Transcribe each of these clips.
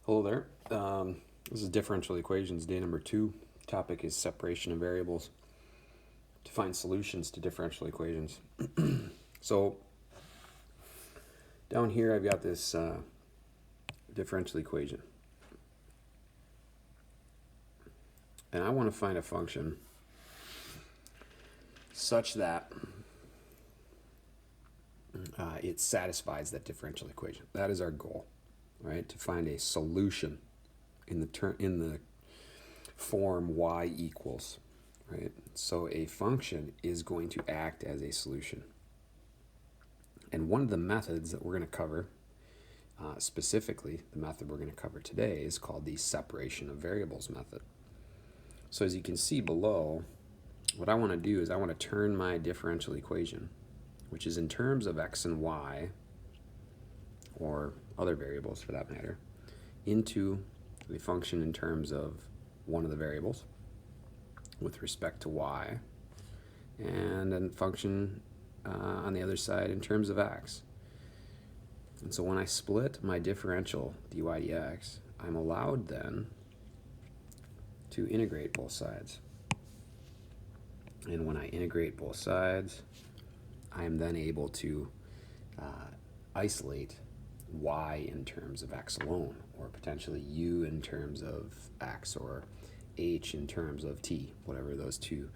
Hello there. This is Differential Equations, day number 2. Topic is separation of variables to find solutions to differential equations. So down here I've got this differential equation. And I want to find a function such that it satisfies that differential equation. That is our goal, right? To find a solution in the form y equals, right? So a function is going to act as a solution. And one of the methods that we're going to cover, specifically the method we're going to cover today, is called the separation of variables method. So as you can see below, what I want to do is I want to turn my differential equation, which is in terms of x and y, or other variables for that matter, into a function in terms of one of the variables with respect to y, and a function on the other side in terms of x. And so when I split my differential dy dx, I'm allowed then to integrate both sides. And when I integrate both sides, I am then able to isolate y in terms of x alone, or potentially u in terms of x, or h in terms of t, whatever those two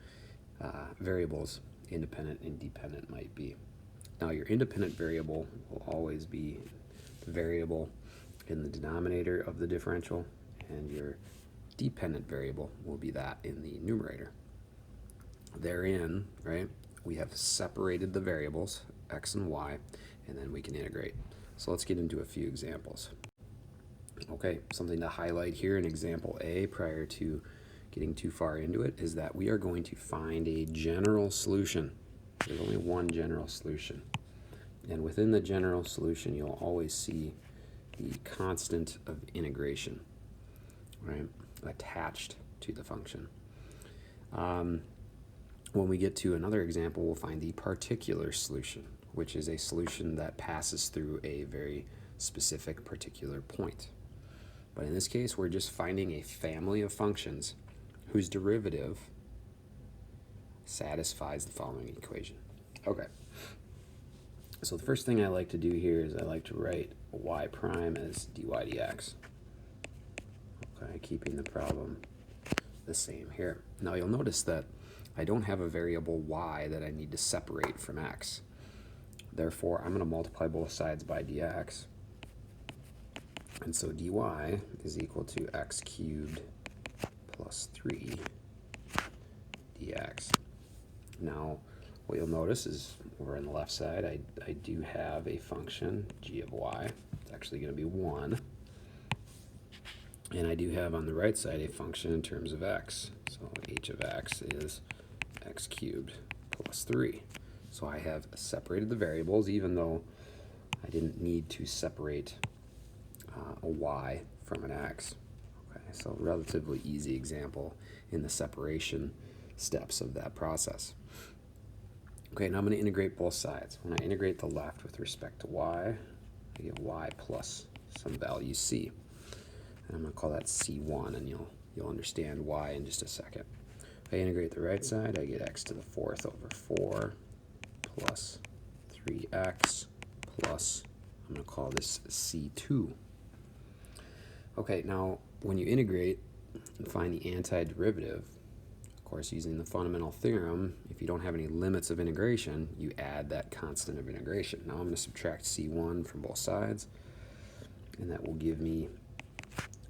variables, independent and dependent, might be. Now your independent variable will always be the variable in the denominator of the differential, and your dependent variable will be that in the numerator. Therein, right, we have separated the variables, x and y, and then we can integrate. So let's get into a few examples. Okay, something to highlight here in example A prior to getting too far into it is that we are going to find a general solution. There's only one general solution. And within the general solution, you'll always see the constant of integration, right, attached to the function. When we get to another example, we'll find the particular solution, which is a solution that passes through a very specific particular point. But in this case, we're just finding a family of functions whose derivative satisfies the following equation. Okay. So the first thing I like to do here is I like to write y prime as dy dx. Okay, keeping the problem the same here. Now you'll notice that I don't have a variable y that I need to separate from x. Therefore, I'm going to multiply both sides by dx. And so dy is equal to x cubed plus 3 dx. Now, what you'll notice is over on the left side, I do have a function, g of y. It's actually going to be 1. And I do have on the right side a function in terms of x. So h of x is x cubed plus 3. So I have separated the variables, even though I didn't need to separate a y from an x. Okay, so relatively easy example in the separation steps of that process. Okay, now I'm going to integrate both sides. When I integrate the left with respect to y, I get y plus some value c. And I'm going to call that c1, and you'll understand why in just a second. If I integrate the right side, I get x to the 4th over 4 plus 3x plus, I'm going to call this c2. Okay, now when you integrate and find the antiderivative, of course using the fundamental theorem, if you don't have any limits of integration, you add that constant of integration. Now I'm going to subtract c1 from both sides, and that will give me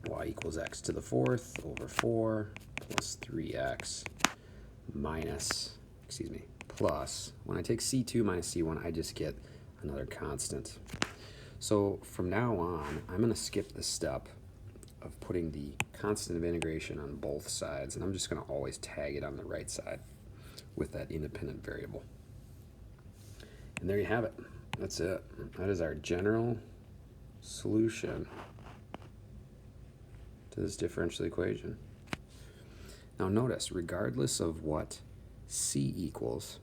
y equals x to the 4th over 4 plus 3x plus, when I take c2 minus c1, I just get another constant. So from now on, I'm going to skip the step of putting the constant of integration on both sides, and I'm just going to always tag it on the right side with that independent variable. And there you have it. That's it. That is our general solution to this differential equation. Now notice, regardless of what c equals,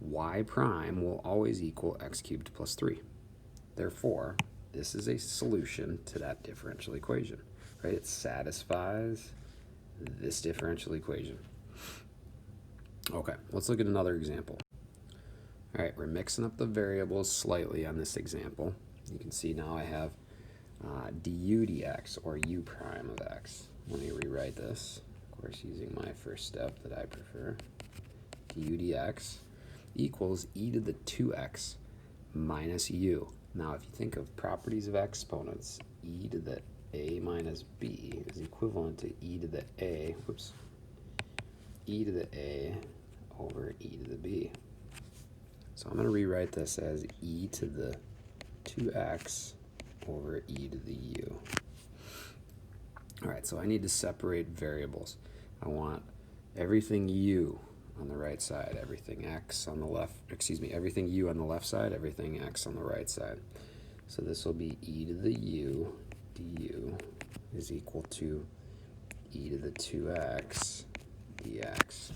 y prime will always equal x cubed plus 3. Therefore, this is a solution to that differential equation, right? It satisfies this differential equation. Okay, let's look at another example. All right, we're mixing up the variables slightly on this example. You can see now I have du dx, or u prime of x. Let me rewrite this, of course, using my first step that I prefer. Du dx equals e to the 2x minus u. Now, if you think of properties of exponents, e to the a minus b is equivalent to e to the a, e to the a over e to the b. So I'm going to rewrite this as e to the 2x over e to the u. All right, so I need to separate variables. I want everything u on the right side, everything x on the left, everything u on the left side, everything x on the right side. So this will be e to the u du is equal to e to the 2x dx.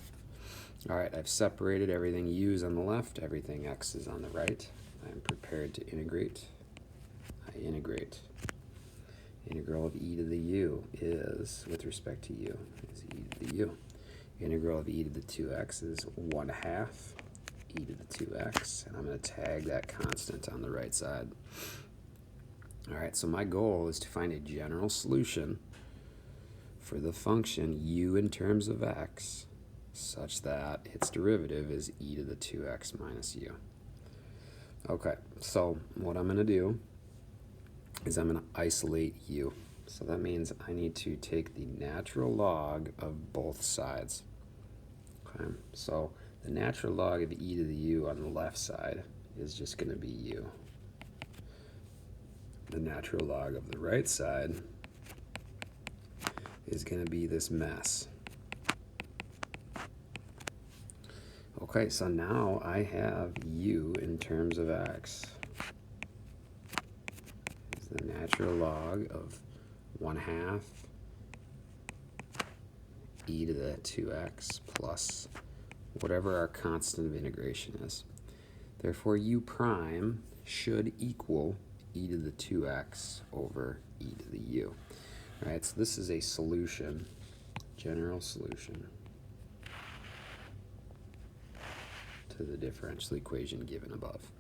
All right, I've separated everything u is on the left, everything x is on the right. I'm prepared to integrate. I integrate. Integral of e to the u is, with respect to u, is e to the u. Integral of e to the 2x is 1/2 e to the 2x, and I'm going to tag that constant on the right side. All right, so my goal is to find a general solution for the function u in terms of x such that its derivative is e to the 2x minus u. Okay, so what I'm going to do is I'm going to isolate u. So that means I need to take the natural log of both sides. Okay, so the natural log of e to the u on the left side is just going to be u. The natural log of the right side is going to be this mess. Okay, so now I have u in terms of x. Is the natural log of 1/2 e to the 2x plus whatever our constant of integration is. Therefore, u prime should equal e to the 2x over e to the u. All right, so this is a solution, general solution to the differential equation given above.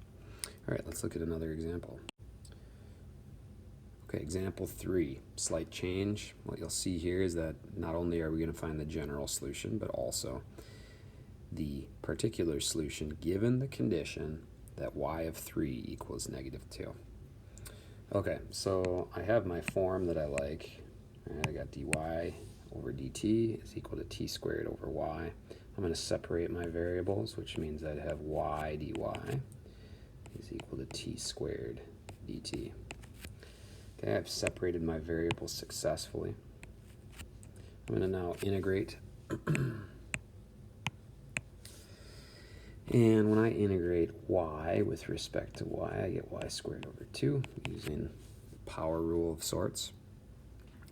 All right, let's look at another example. Okay, example 3, slight change. What you'll see here is that not only are we going to find the general solution, but also the particular solution given the condition that y of 3 equals -2. Okay, so I have my form that I like. All right, I got dy over dt is equal to t squared over y. I'm going to separate my variables, which means I'd have y dy is equal to t squared dt. Okay, I've separated my variables successfully. I'm going to now integrate. And when I integrate y with respect to y, I get y squared over 2 using power rule of sorts.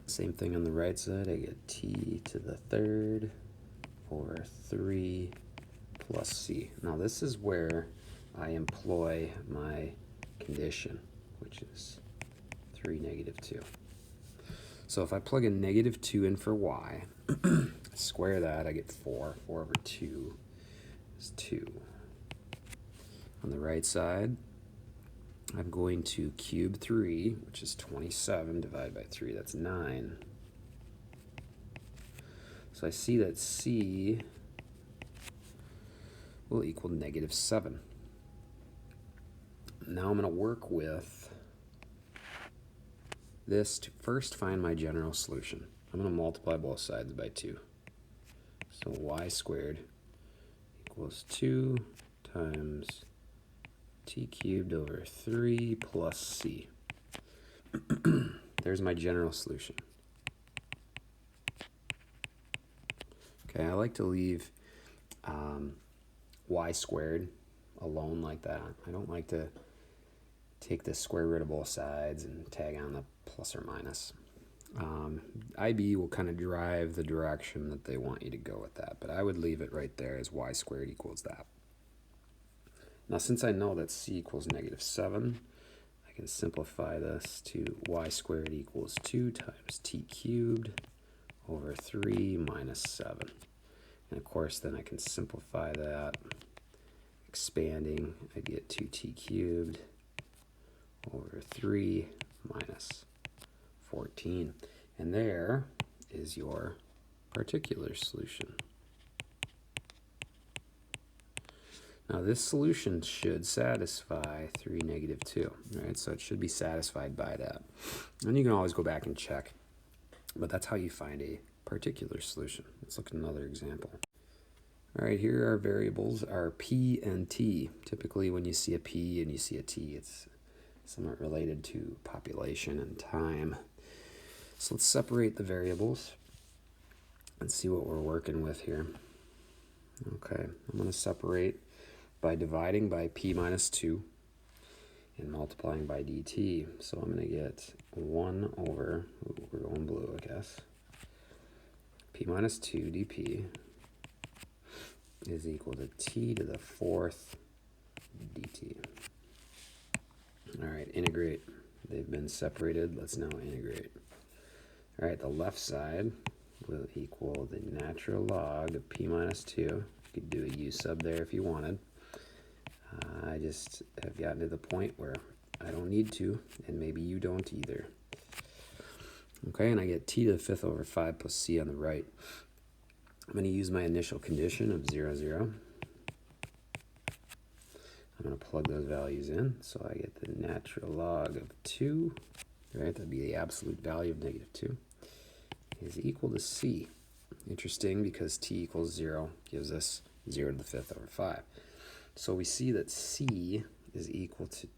Same thing on the right side. I get t to the 3rd over 3 plus c. Now this is where I employ my condition, which is 3 -2. So if I plug in -2 in for y, square that, I get 4. 4 over 2 is 2. On the right side, I'm going to cube 3, which is 27, divided by 3, that's 9. So I see that c will equal -7. Now I'm going to work with this to first find my general solution. I'm going to multiply both sides by 2. So y squared equals 2 times t cubed over 3 plus c. There's my general solution. Okay, I like to leave y squared alone like that. I don't like to take the square root of both sides and tag on the plus or minus. IB will kind of drive the direction that they want you to go with that, but I would leave it right there as y squared equals that. Now, since I know that c equals -7, I can simplify this to y squared equals 2 times t cubed over 3 minus 7. And of course, then I can simplify that. Expanding, I get 2t cubed over 3 minus 14. And there is your particular solution. Now this solution should satisfy 3, negative 2, right? So it should be satisfied by that. And you can always go back and check, but that's how you find a particular solution. Let's look at another example. All right, here our variables are p and t. Typically when you see a p and you see a t, it's somewhat related to population and time. So let's separate the variables and see what we're working with here. Okay, I'm going to separate by dividing by p minus 2 and multiplying by dt. So I'm going to get 1 over, we're going blue, I guess, p minus 2 dp is equal to t to the 4th dt. All right, integrate. They've been separated. Let's now integrate. All right, the left side will equal the natural log of p minus 2. You could do a u sub there if you wanted. I just have gotten to the point where I don't need to, and maybe you don't either. Okay, and I get t to the 5th over 5 plus c on the right. I'm going to use my initial condition of 0, 0. I'm going to plug those values in, so I get the natural log of 2, right? That'd be the absolute value of negative 2, is equal to c. Interesting, because t equals 0 gives us 0 to the 5th over 5. So we see that c is equal to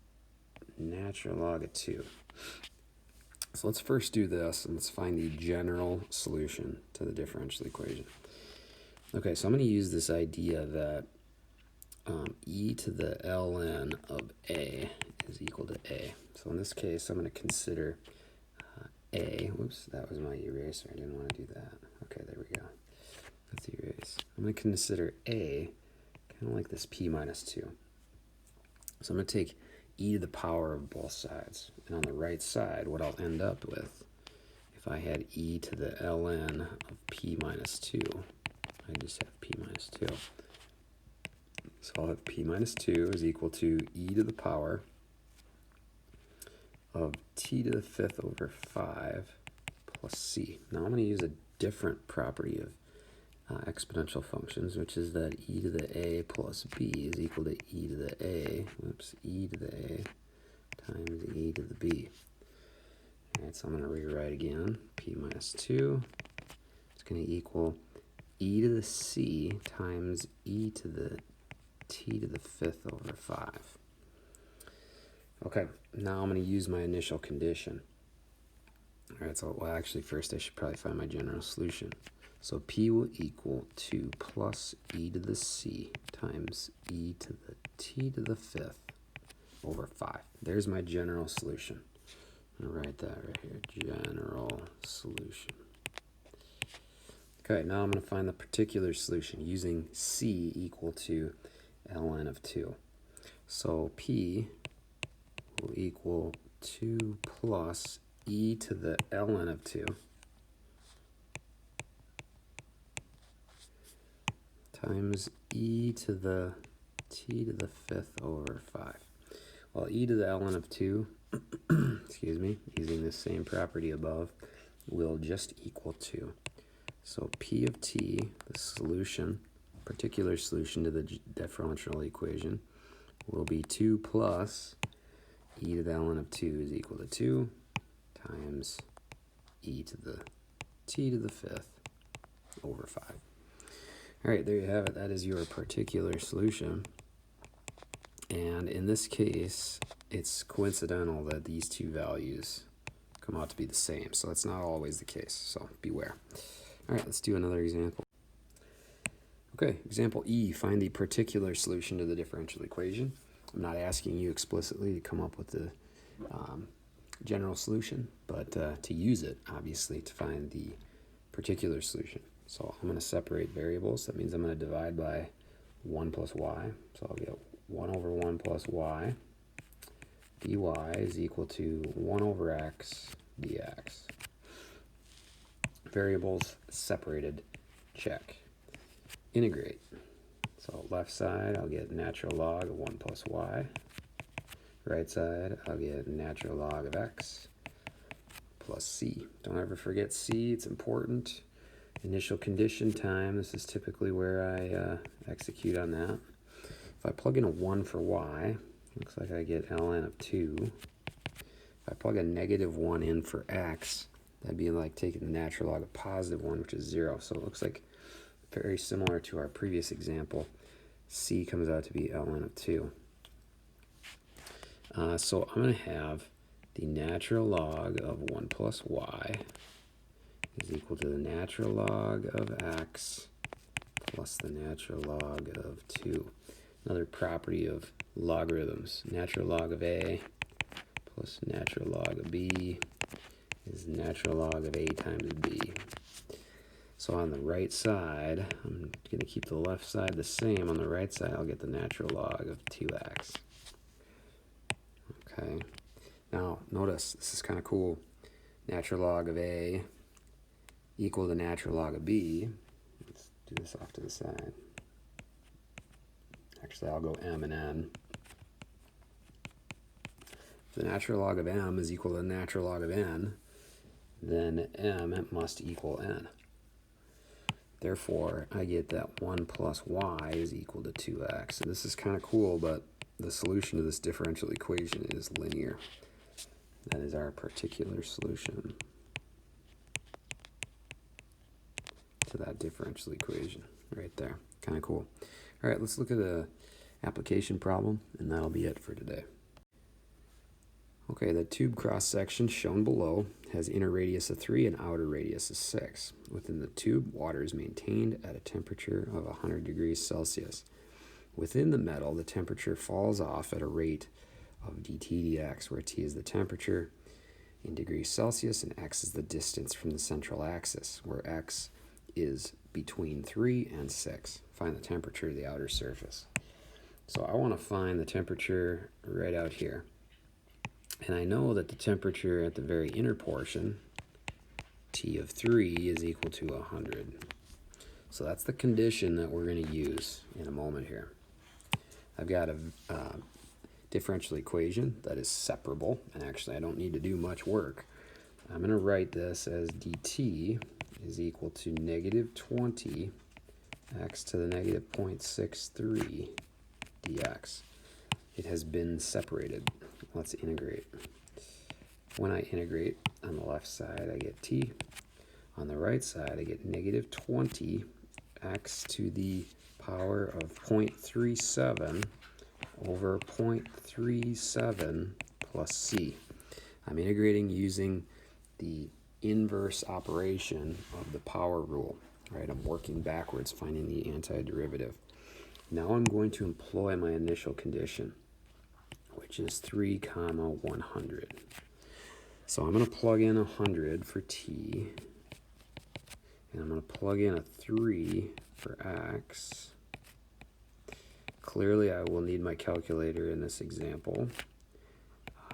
natural log of 2. So let's first do this, and let's find the general solution to the differential equation. Okay, so I'm going to use this idea that e to the ln of a is equal to a. So in this case, I'm going to consider a. Whoops, that was my eraser. I didn't want to do that. Okay, there we go. Let's erase. I'm going to consider a kind of like this p minus 2. So I'm going to take e to the power of both sides. And on the right side, what I'll end up with, if I had e to the ln of p minus 2, I just have p minus 2. So I'll have p minus 2 is equal to e to the power of t to the 5th over 5 plus c. Now I'm going to use a different property of exponential functions, which is that e to the a plus b is equal to e to the a, e to the a times e to the b. All right, so I'm going to rewrite again. P minus 2 is going to equal e to the c times e to the t to the 5th over 5. Okay, now I'm going to use my initial condition. All right, so well, actually first I should probably find my general solution. So p will equal 2 plus e to the c times e to the t to the 5th over 5. There's my general solution. I'm going to write that right here, general solution. Okay, now I'm going to find the particular solution using c equal to ln of 2. So p will equal 2 plus e to the ln of 2 times e to the t to the 5th over 5. Well, e to the ln of 2, excuse me, using the same property above, will just equal 2. So p of t, the solution, particular solution to the differential equation, will be 2 plus e to the ln of 2 is equal to 2 times e to the t to the 5th over 5. All right, there you have it. That is your particular solution. And in this case, it's coincidental that these two values come out to be the same. So that's not always the case, so beware. All right, let's do another example. Okay, example E, find the particular solution to the differential equation. I'm not asking you explicitly to come up with the general solution, but to use it, obviously, to find the particular solution. So I'm going to separate variables. That means I'm going to divide by 1 plus y. So I'll get 1 over 1 plus y dy is equal to 1 over x dx. Variables separated, check. Integrate. So left side, I'll get natural log of 1 plus y. Right side, I'll get natural log of x plus c. Don't ever forget c, it's important. Initial condition time, this is typically where I execute on that. If I plug in a 1 for y, looks like I get ln of 2. If I plug a negative 1 in for x, that'd be like taking the natural log of positive 1, which is 0. So it looks like very similar to our previous example. C comes out to be ln of 2. So I'm going to have the natural log of 1 plus y is equal to the natural log of x plus the natural log of 2. Another property of logarithms. Natural log of a plus natural log of b is natural log of a times b. So on the right side, I'm going to keep the left side the same. On the right side, I'll get the natural log of 2x. Okay. Now, notice, this is kind of cool. Natural log of a equal to natural log of b. Let's do this off to the side. Actually, I'll go m and n. If the natural log of m is equal to the natural log of n, then m must equal n. Therefore, I get that 1 plus y is equal to 2x. And this is kind of cool, but the solution to this differential equation is linear. That is our particular solution to that differential equation right there. Kind of cool. All right, let's look at the application problem, and that'll be it for today. Okay, the tube cross-section shown below has inner radius of 3 and outer radius of 6. Within the tube, water is maintained at a temperature of 100 degrees Celsius. Within the metal, the temperature falls off at a rate of dt dx, where T is the temperature in degrees Celsius and x is the distance from the central axis, where x is between 3 and 6. Find the temperature of the outer surface. So I want to find the temperature right out here. And I know that the temperature at the very inner portion, T of 3, is equal to 100. So that's the condition that we're going to use in a moment here. I've got a differential equation that is separable, and actually I don't need to do much work. I'm going to write this as dt is equal to negative 20 x to the negative 0.63 dx. It has been separated. Let's integrate. When I integrate, on the left side I get t. On the right side I get negative 20 x to the power of 0.37 over 0.37 plus c. I'm integrating using the inverse operation of the power rule. Right? I'm working backwards, finding the antiderivative. Now I'm going to employ my initial condition, which is 3, 100. So I'm going to plug in 100 for t, and I'm going to plug in a 3 for x. Clearly, I will need my calculator in this example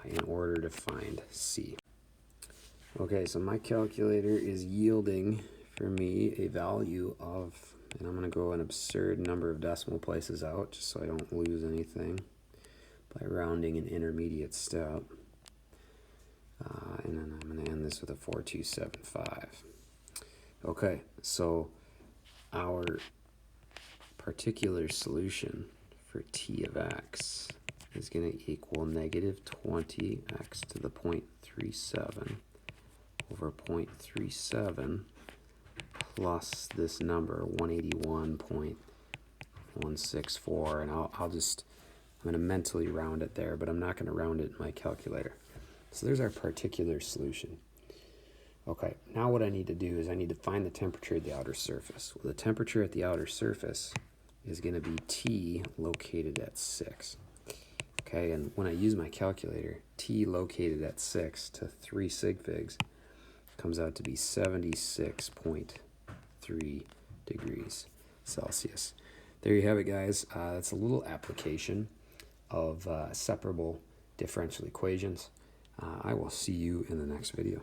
in order to find c. Okay, so my calculator is yielding for me a value of, and I'm going to go an absurd number of decimal places out just so I don't lose anything by rounding an intermediate step. And then I'm going to end this with a 4275. Okay, so our particular solution for t of x is going to equal negative 20x to the 0.37 over 0.37 plus this number 181.164, and I'm going to mentally round it there, but I'm not going to round it in my calculator. So there's our particular solution. Okay, now what I need to do is I need to find the temperature at the outer surface. Well, the temperature at the outer surface is going to be T located at 6. Okay, and when I use my calculator, T located at 6 to 3 sig figs comes out to be 76.3 degrees Celsius. There you have it, guys. That's a little application of separable differential equations. I will see you in the next video.